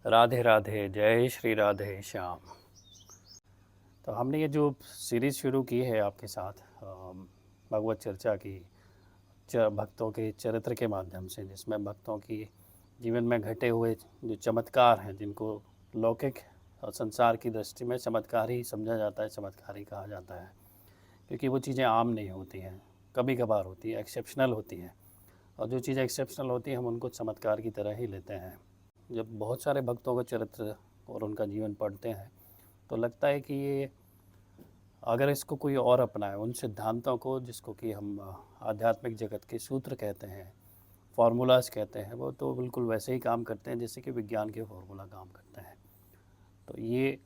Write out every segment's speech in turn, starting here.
राधे राधे, जय श्री राधे श्याम। तो हमने ये जो सीरीज़ शुरू की है आपके साथ भगवत चर्चा की भक्तों के चरित्र के माध्यम से, जिसमें भक्तों की जीवन में घटे हुए जो चमत्कार हैं, जिनको लौकिक और संसार की दृष्टि में चमत्कार ही समझा जाता है, चमत्कार ही कहा जाता है, क्योंकि वो चीज़ें आम नहीं होती हैं, कभी कभार होती है, एक्सेप्शनल होती हैं। और जो चीज़ें एक्सेप्शनल होती हैं हम उनको चमत्कार की तरह ही लेते हैं। जब बहुत सारे भक्तों का चरित्र और उनका जीवन पढ़ते हैं तो लगता है कि ये अगर इसको कोई और अपनाए, उन सिद्धांतों को जिसको कि हम आध्यात्मिक जगत के सूत्र कहते हैं, फार्मूलाज कहते हैं, वो तो बिल्कुल वैसे ही काम करते हैं जैसे कि विज्ञान के फार्मूला काम करते हैं। तो ये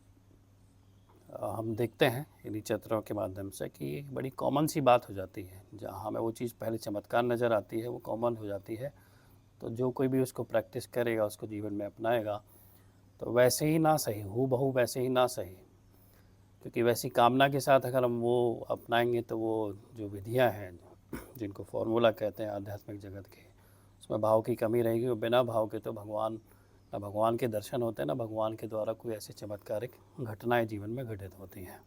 हम देखते हैं इन्हीं चित्रों के माध्यम से कि ये बड़ी कॉमन सी बात हो जाती है। जहाँ हमें वो चीज़ पहले चमत्कार नज़र आती है, वो कॉमन हो जाती है। तो जो कोई भी उसको प्रैक्टिस करेगा, उसको जीवन में अपनाएगा, तो वैसे ही ना सही, हूबहू वैसे ही ना सही, क्योंकि वैसी कामना के साथ अगर हम वो अपनाएंगे तो वो जो विधियां हैं, जिनको फॉर्मूला कहते हैं आध्यात्मिक जगत के, उसमें भाव की कमी रहेगी। और बिना भाव के तो ना भगवान के दर्शन होते हैं, ना भगवान के द्वारा कोई ऐसी चमत्कारिक घटनाएं जीवन में घटित होती हैं।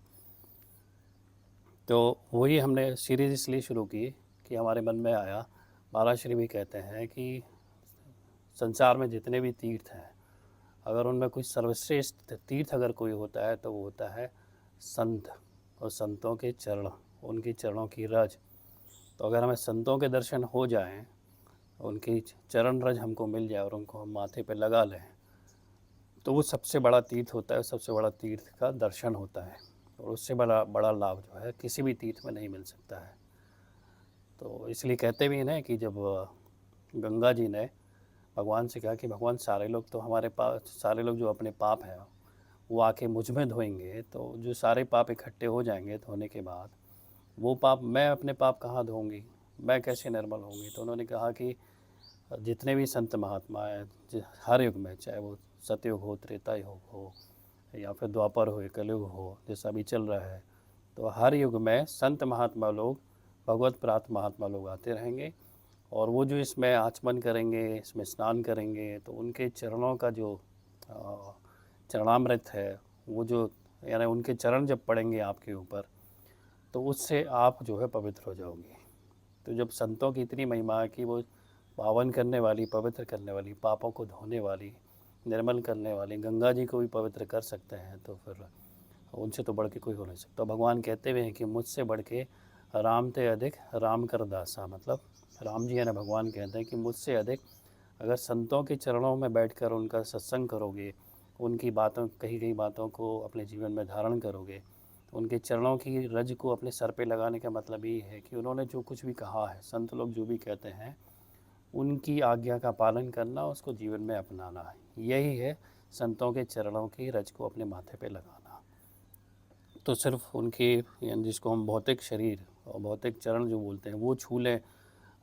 तो वही हमने सीरीज़ इसलिए शुरू की कि हमारे मन में आया, महाराज श्री भी कहते हैं कि संसार में जितने भी तीर्थ हैं, अगर उनमें कोई सर्वश्रेष्ठ तीर्थ अगर कोई होता है तो वो होता है संत और संतों के चरण, उनकी चरणों की रज। तो अगर हमें संतों के दर्शन हो जाएं, उनकी चरण रज हमको मिल जाए और उनको हम माथे पे लगा लें, तो वो सबसे बड़ा तीर्थ होता है। सबसे बड़ा तीर्थ का दर्शन होता है और उससे बड़ा बड़ा लाभ जो है किसी भी तीर्थ में नहीं मिल सकता है। तो इसलिए कहते भी हैं कि जब गंगा जी ने भगवान से कहा कि भगवान सारे लोग तो हमारे पास, सारे लोग जो अपने पाप हैं वो आके मुझ में धोएंगे, तो जो सारे पाप इकट्ठे हो जाएंगे धोने के बाद, वो पाप, मैं अपने पाप कहाँ धोऊंगी, मैं कैसे निर्मल होंगी। तो उन्होंने कहा कि जितने भी संत महात्मा हैं हर युग में, चाहे वो सतयुग हो, त्रेता युग हो, या फिर द्वापर हो, कलयुग हो, जैसा भी चल रहा है, तो हर युग में संत महात्मा लोग, भगवत प्राप्त महात्मा लोग आते रहेंगे। और वो जो इसमें आचमन करेंगे, इसमें स्नान करेंगे, तो उनके चरणों का जो चरणामृत है, वो जो, यानी उनके चरण जब पड़ेंगे आपके ऊपर, तो उससे आप जो है पवित्र हो जाओगे। तो जब संतों की इतनी महिमा है कि वो पावन करने वाली, पवित्र करने वाली, पापों को धोने वाली, निर्मल करने वाली गंगा जी को भी पवित्र कर सकते हैं, तो फिर उनसे तो बढ़ के कोई हो नहीं सकता। भगवान कहते हुए हैं कि मुझसे बढ़ के राम ते अधिक राम कर दासा, मतलब राम जी है ना, भगवान कहते हैं कि मुझसे अधिक अगर संतों के चरणों में बैठकर उनका सत्संग करोगे, उनकी बातों, कही गई बातों को अपने जीवन में धारण करोगे, तो उनके चरणों की रज को अपने सर पे लगाने का मतलब ये है कि उन्होंने जो कुछ भी कहा है, संत लोग जो भी कहते हैं, उनकी आज्ञा का पालन करना, उसको जीवन में अपनाना है। यही है संतों के चरणों की रज को अपने माथे पे लगाना। तो सिर्फ उनके, यानी जिसको हम भौतिक शरीर और भौतिक चरण जो बोलते हैं, वो छू लें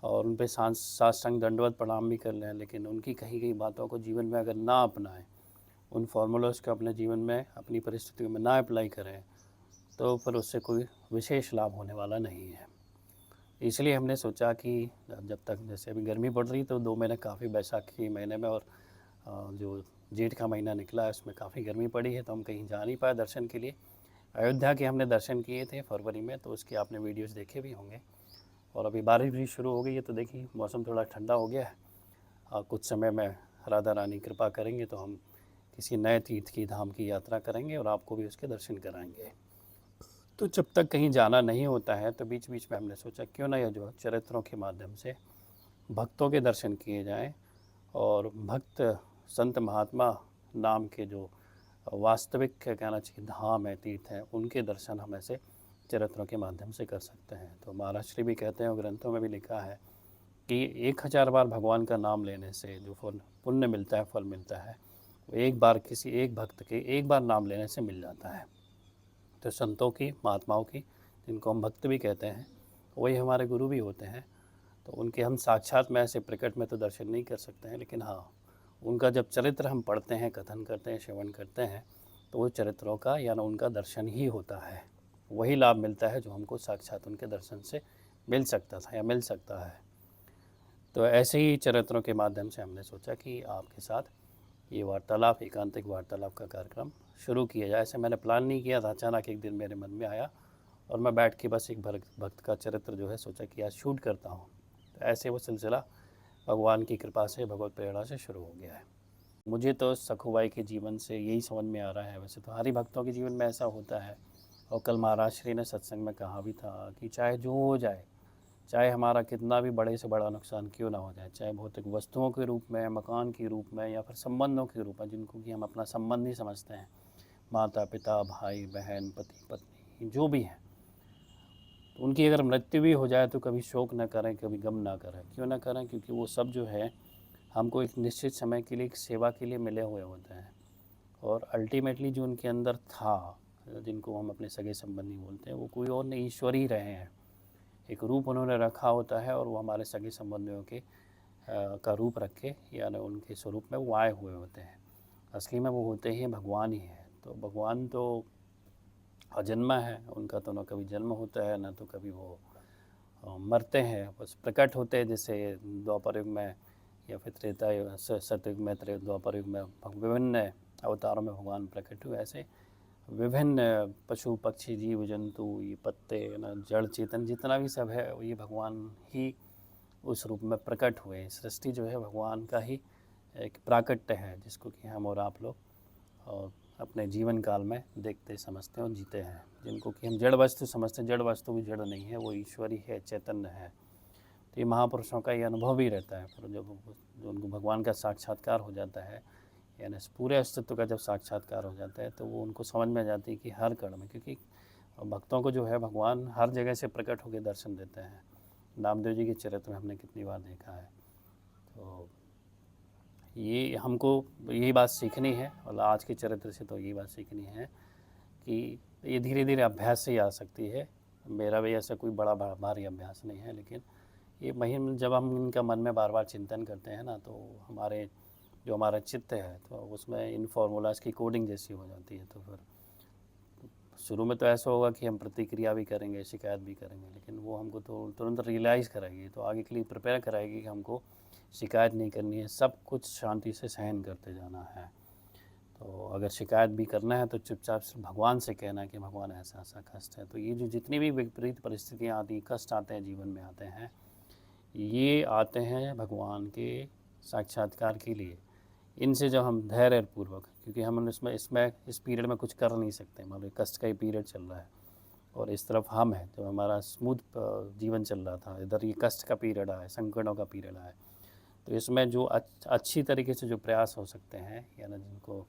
और उन पे साष्टांग दंडवत प्रणाम भी कर लें, लेकिन उनकी कही गई बातों को जीवन में अगर ना अपनाएं, उन फार्मूलाज को अपने जीवन में, अपनी परिस्थितियों में ना अप्लाई करें, तो फिर उससे कोई विशेष लाभ होने वाला नहीं है। इसलिए हमने सोचा कि जब तक, जैसे अभी गर्मी पड़ रही, तो 2 महीने काफ़ी, बैसाखी महीने में और जो जेठ का महीना निकला है उसमें काफ़ी गर्मी पड़ी है, तो हम कहीं जा नहीं पाए दर्शन के लिए। अयोध्या के हमने दर्शन किए थे फरवरी में, तो उसके आपने वीडियोस देखे भी होंगे। और अभी बारिश भी शुरू हो गई है, तो देखिए मौसम थोड़ा ठंडा हो गया है। कुछ समय में राधा रानी कृपा करेंगे तो हम किसी नए तीर्थ की, धाम की यात्रा करेंगे और आपको भी उसके दर्शन कराएंगे। तो जब तक कहीं जाना नहीं होता है, तो बीच बीच में हमने सोचा क्यों ना यह जो चरित्रों के माध्यम से भक्तों के दर्शन किए जाएं, और भक्त संत महात्मा नाम के जो वास्तविक, क्या कहना चाहिए, धाम है, तीर्थ हैं, उनके दर्शन हम ऐसे चरित्रों के माध्यम से कर सकते हैं। तो महाराज श्री भी कहते हैं और ग्रंथों में भी लिखा है कि 1000 बार भगवान का नाम लेने से जो फल पुण्य मिलता है, फल मिलता है, वो एक बार किसी एक भक्त के एक बार नाम लेने से मिल जाता है। तो संतों की, महात्माओं की, जिनको हम भक्त भी कहते हैं, वही हमारे गुरु भी होते हैं। तो उनके हम साक्षात में, ऐसे प्रकट में तो दर्शन नहीं कर सकते हैं, लेकिन हाँ, उनका जब चरित्र हम पढ़ते हैं, कथन करते हैं, श्रवण करते हैं, तो वो चरित्रों का या उनका दर्शन ही होता है। वही लाभ मिलता है जो हमको साक्षात उनके दर्शन से मिल सकता था या मिल सकता है। तो ऐसे ही चरित्रों के माध्यम से हमने सोचा कि आपके साथ ये वार्तालाप, एकांतिक वार्तालाप का कार्यक्रम शुरू किया जाए। ऐसे मैंने प्लान नहीं किया था, अचानक एक दिन मेरे मन में आया और मैं बैठ के बस एक भक्त का चरित्र जो है सोचा कि आज शूट करता हूँ। तो ऐसे वो सिलसिला भगवान की कृपा से, भगवत प्रेरणा से शुरू हो गया है। मुझे तो सखुबाई के जीवन से यही समझ में आ रहा है, वैसे तो हरि भक्तों के जीवन में ऐसा होता है। और कल महाराज श्री ने सत्संग में कहा भी था कि चाहे जो हो जाए, चाहे हमारा कितना भी बड़े से बड़ा नुकसान क्यों ना हो जाए, चाहे भौतिक वस्तुओं के रूप में, मकान के रूप में, या फिर संबंधों के रूप में जिनको कि हम अपना संबंध ही समझते हैं, माता पिता, भाई बहन, पति पत्नी, जो भी हैं, तो उनकी अगर मृत्यु भी हो जाए तो कभी शोक न करें, कभी गम ना करें। क्यों ना करें? क्योंकि वो सब जो है हमको एक निश्चित समय के लिए, एक सेवा के लिए मिले हुए होते हैं। और अल्टीमेटली जो उनके अंदर था, जिनको हम अपने सगे संबंधी बोलते हैं, वो कोई और नहीं, ईश्वर ही रहे हैं। एक रूप उन्होंने रखा होता है और वो हमारे सगे संबंधियों के का रूप रखे, यानी उनके स्वरूप में वो आए हुए होते हैं। असली में वो होते ही भगवान ही है। तो भगवान तो अजन्मा है, उनका तो न कभी जन्म होता है, न तो कभी वो मरते हैं, बस प्रकट होते हैं। जैसे द्वापर युग में या फिर त्रेता युग, सतयुग में, द्वापर युग में विभिन्न अवतारों में भगवान प्रकट हुए, ऐसे विभिन्न पशु पक्षी, जीव जंतु, ये पत्ते, न जड़ चेतन जितना भी सब है, ये भगवान ही उस रूप में प्रकट हुए। सृष्टि जो है भगवान का ही एक प्राकट्य है, जिसको कि हम और आप लोग और अपने जीवन काल में देखते समझते हैं और जीते हैं। जिनको कि हम जड़ वस्तु समझते हैं, जड़ वस्तु भी जड़ नहीं है, वो ईश्वर ही है, चैतन्य है। तो ये महापुरुषों का ये अनुभव भी रहता है। पर जब उनको भगवान का साक्षात्कार हो जाता है, यानी पूरे अस्तित्व का जब साक्षात्कार हो जाता है, तो वो उनको समझ में आ जाती है कि हर कण में, क्योंकि भक्तों को जो है भगवान हर जगह से प्रकट होकर दर्शन देते हैं। नामदेव जी के चरित्र में हमने कितनी बार देखा है। तो ये हमको यही बात सीखनी है, और आज के चरित्र से तो यही बात सीखनी है कि ये धीरे धीरे अभ्यास से ही आ सकती है। मेरा भी ऐसा कोई बड़ा भारी अभ्यास नहीं है, लेकिन ये महिम जब हम इनका मन में बार बार चिंतन करते हैं ना, तो हमारे जो हमारा चित्त है, तो उसमें इन फार्मूलाज की कोडिंग जैसी हो जाती है। तो फिर शुरू में तो ऐसा होगा कि हम प्रतिक्रिया भी करेंगे, शिकायत भी करेंगे, लेकिन वो हमको तो तुरंत रियलाइज़ कराएगी, तो आगे के लिए प्रिपेयर कराएगी कि हमको शिकायत नहीं करनी है, सब कुछ शांति से सहन करते जाना है। तो अगर शिकायत भी करना है तो चुपचाप सिर्फ भगवान से कहना है कि भगवान ऐसा ऐसा कष्ट है। तो ये जो जितनी भी विपरीत परिस्थितियाँ आती, कष्ट आते हैं जीवन में आते हैं, ये आते हैं भगवान के साक्षात्कार के लिए। इनसे जब हम धैर्यपूर्वक, क्योंकि हम इसमें इस पीरियड में कुछ कर नहीं सकते, मान लो कष्ट का ही पीरियड चल रहा है और इस तरफ हम हैं, जब हमारा स्मूथ जीवन चल रहा था, इधर ये कष्ट का पीरियड आया, संकटों का पीरियड आया। तो इसमें जो अच्छी तरीके से जो प्रयास हो सकते हैं, या ना जिनको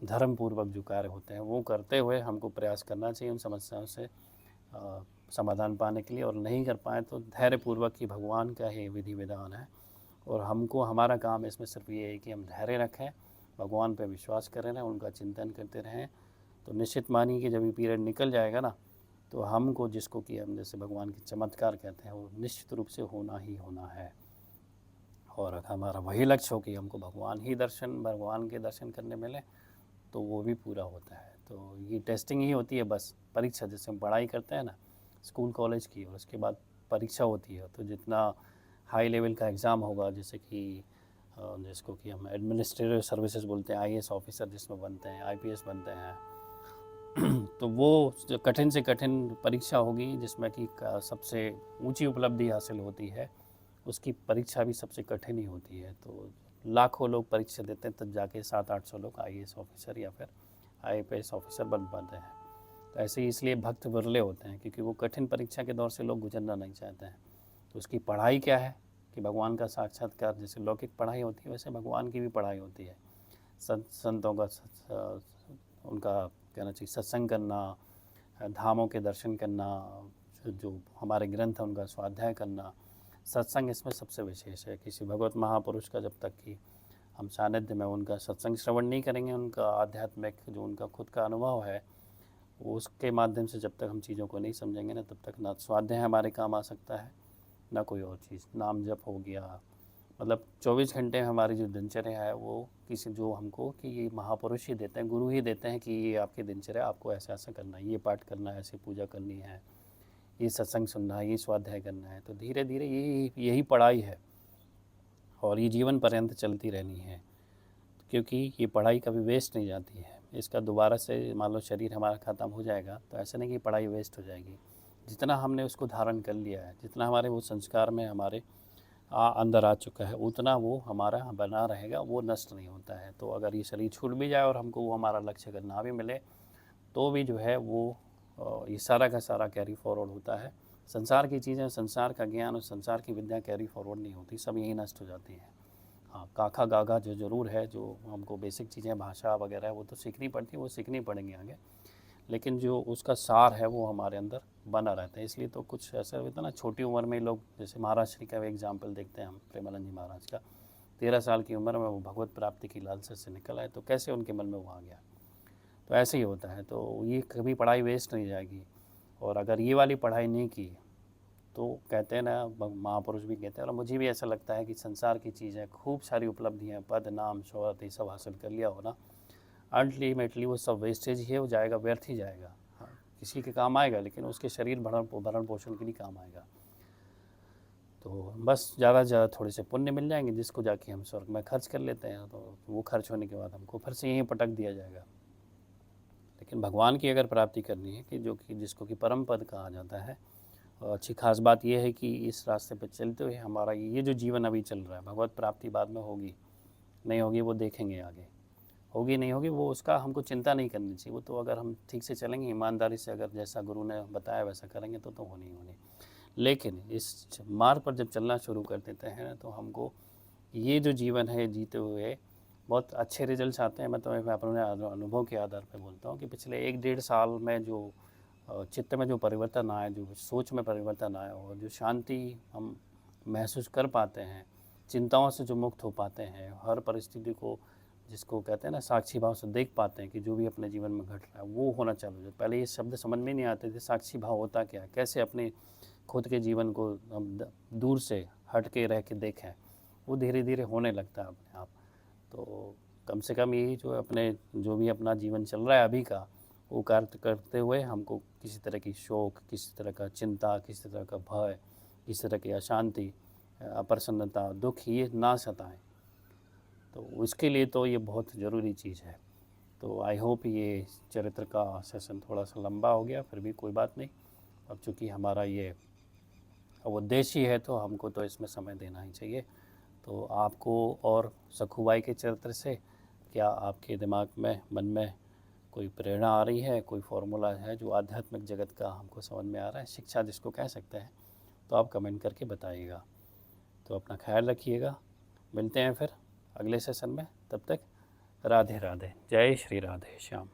धर्मपूर्वक जो कार्य होते हैं, वो करते हुए हमको प्रयास करना चाहिए उन समस्याओं से समाधान पाने के लिए। और नहीं कर पाए तो धैर्यपूर्वक ही भगवान का ही विधि विधान है, और हमको हमारा काम इसमें सिर्फ ये है कि हम धैर्य रखें, भगवान पर विश्वास करें रहें, उनका चिंतन करते रहें। तो निश्चित मानिए कि जब ये पीरियड निकल जाएगा ना, तो हमको जिसको कि हम जैसे भगवान के चमत्कार कहते हैं, वो निश्चित रूप से होना ही होना है। और हमारा वही लक्ष्य हो कि हमको भगवान के दर्शन करने मिले, तो वो भी पूरा होता है। तो ये टेस्टिंग ही होती है, बस परीक्षा, जैसे हम पढ़ाई करते हैं ना स्कूल कॉलेज की, और उसके बाद परीक्षा होती है। तो जितना हाई लेवल का एग्ज़ाम होगा, जैसे कि जिसको कि हम एडमिनिस्ट्रेटिव सर्विसेज बोलते हैं, आईएएस ऑफिसर जिसमें बनते हैं, आईपीएस बनते हैं, तो वो जो कठिन से कठिन परीक्षा होगी, जिसमें कि सबसे ऊंची उपलब्धि हासिल होती है, उसकी परीक्षा भी सबसे कठिन ही होती है। तो लाखों लोग परीक्षा देते हैं, तब जाके 700-800 लोग आईएएस ऑफिसर या फिर आईपीएस ऑफिसर बन पाते हैं। तो ऐसे ही इसलिए भक्त विरले होते हैं, क्योंकि वो कठिन परीक्षा के दौर से लोग गुजरना नहीं चाहते हैं। तो उसकी पढ़ाई क्या है कि भगवान का साक्षात्कार, जैसे लौकिक पढ़ाई होती है, वैसे भगवान की भी पढ़ाई होती है। संतों का उनका कहना चाहिए सत्संग करना, धामों के दर्शन करना, जो हमारे ग्रंथ हैं उनका स्वाध्याय करना। सत्संग इसमें सबसे विशेष है। किसी भगवत महापुरुष का जब तक कि हम सानिध्य में उनका सत्संग श्रवण नहीं करेंगे, उनका आध्यात्मिक जो उनका खुद का अनुभव है, वो उसके माध्यम से जब तक हम चीज़ों को नहीं समझेंगे ना, तब तक ना स्वाध्याय हमारे काम आ सकता है, ना कोई और चीज़। नाम जप हो गया, मतलब 24 घंटे हमारी जो दिनचर्या है, वो किसी जो हमको कि ये महापुरुष ही देते हैं, गुरु ही देते हैं कि ये आपकी दिनचर्या, आपको ऐसा ऐसा करना है, ये पाठ करना है, ऐसे पूजा करनी है, ये सत्संग सुनना है, ये स्वाध्याय करना है। तो धीरे धीरे यही पढ़ाई है, और ये जीवन पर्यंत चलती रहनी है। क्योंकि ये पढ़ाई कभी वेस्ट नहीं जाती है। इसका दोबारा से मान लो शरीर हमारा ख़त्म हो जाएगा तो ऐसा नहीं कि पढ़ाई वेस्ट हो जाएगी। जितना हमने उसको धारण कर लिया है, जितना हमारे वो संस्कार में हमारे अंदर आ चुका है, उतना वो हमारा बना रहेगा, वो नष्ट नहीं होता है। तो अगर ये शरीर छूट भी जाए और हमको वो हमारा लक्ष्य अगर ना भी मिले तो भी जो है वो ये सारा का सारा कैरी फॉरवर्ड होता है। संसार की चीज़ें, संसार का ज्ञान और संसार की विद्या कैरी फॉरवर्ड नहीं होती, सब यही नष्ट हो जाती हैं। हाँ, काखा गागा जो ज़रूर है, जो हमको बेसिक चीज़ें भाषा वगैरह वो तो सीखनी पड़ती है, वो सीखनी पड़ेंगी आगे, लेकिन जो उसका सार है वो हमारे अंदर बना रहता है। इसलिए तो कुछ ऐसा होता है ना, छोटी उम्र में लोग, जैसे महाराज श्री का एग्जाम्पल देखते हैं हम, प्रेमानंद जी महाराज का, 13 साल की उम्र में वो भगवत प्राप्ति की लालसा से निकल आए, तो कैसे उनके मन में वो आ गया। तो ऐसे ही होता है। तो ये कभी पढ़ाई वेस्ट नहीं जाएगी। और अगर ये वाली पढ़ाई नहीं की तो कहते हैं ना, महापुरुष भी कहते हैं, और मुझे भी ऐसा लगता है कि संसार की चीज़ें, खूब सारी उपलब्धियाँ, पद नाम शोहरत, ये सब हासिल कर लिया हो ना, अल्टीमेटली वो सब वेस्टेज ही है, वो जाएगा, व्यर्थ ही जाएगा। हाँ, किसी के काम आएगा लेकिन उसके शरीर भरण पोषण के लिए काम आएगा। तो बस ज़्यादा से ज़्यादा थोड़े से पुण्य मिल जाएंगे, जिसको जाके हम स्वर्ग में खर्च कर लेते हैं, तो वो खर्च होने के बाद हमको फिर से यहीं पटक दिया जाएगा। लेकिन भगवान की अगर प्राप्ति करनी है, कि जो कि जिसको कि परम पद कहा जाता है, और अच्छी खास बात यह है कि इस रास्ते पर चलते हुए हमारा ये जो जीवन अभी चल रहा है, भगवत प्राप्ति बाद में होगी नहीं होगी वो देखेंगे आगे, होगी नहीं होगी वो उसका हमको चिंता नहीं करनी चाहिए। वो तो अगर हम ठीक से चलेंगे, ईमानदारी से, अगर जैसा गुरु ने बताया वैसा करेंगे तो होनी ही होनी। लेकिन इस मार्ग पर जब चलना शुरू कर देते हैं तो हमको ये जो जीवन है जीते हुए बहुत अच्छे रिजल्ट्स आते हैं। मैं तो अपने अनुभव के आधार पर बोलता हूँ कि पिछले 1-1.5 साल में जो चित्त में जो परिवर्तन आया, जो सोच में परिवर्तन आया, और जो शांति हम महसूस कर पाते हैं, चिंताओं से जो मुक्त हो पाते हैं, हर परिस्थिति को, जिसको कहते हैं ना, साक्षी भाव से देख पाते हैं कि जो भी अपने जीवन में घट रहा है वो होना चालू हो। पहले ये शब्द समझ में नहीं आते थे, साक्षी भाव होता क्या है, कैसे अपने खुद के जीवन को हम दूर से हट के रह के देखें, वो धीरे धीरे होने लगता है अपने आप। तो कम से कम यही जो अपने जो भी अपना जीवन चल रहा है अभी का, वो कार्य करते हुए हमको किसी तरह की शोक, किसी तरह का चिंता, किसी तरह का भय, किसी तरह की अशांति, अप्रसन्नता, दुख ये ना सताएं। तो उसके लिए तो ये बहुत ज़रूरी चीज़ है। तो आई होप ये चरित्र का सेशन थोड़ा सा लंबा हो गया, फिर भी कोई बात नहीं। अब चूँकि हमारा ये उद्देश्य ही है तो हमको तो इसमें समय देना ही चाहिए। तो आपको और सखुबाई के चरित्र से क्या आपके दिमाग में, मन में कोई प्रेरणा आ रही है, कोई फॉर्मूला है जो आध्यात्मिक जगत का हमको समझ में आ रहा है, शिक्षा जिसको कह सकते हैं, तो आप कमेंट करके बताइएगा। तो अपना ख्याल रखिएगा, मिलते हैं फिर अगले सेशन में। तब तक राधे राधे, जय श्री राधे श्याम।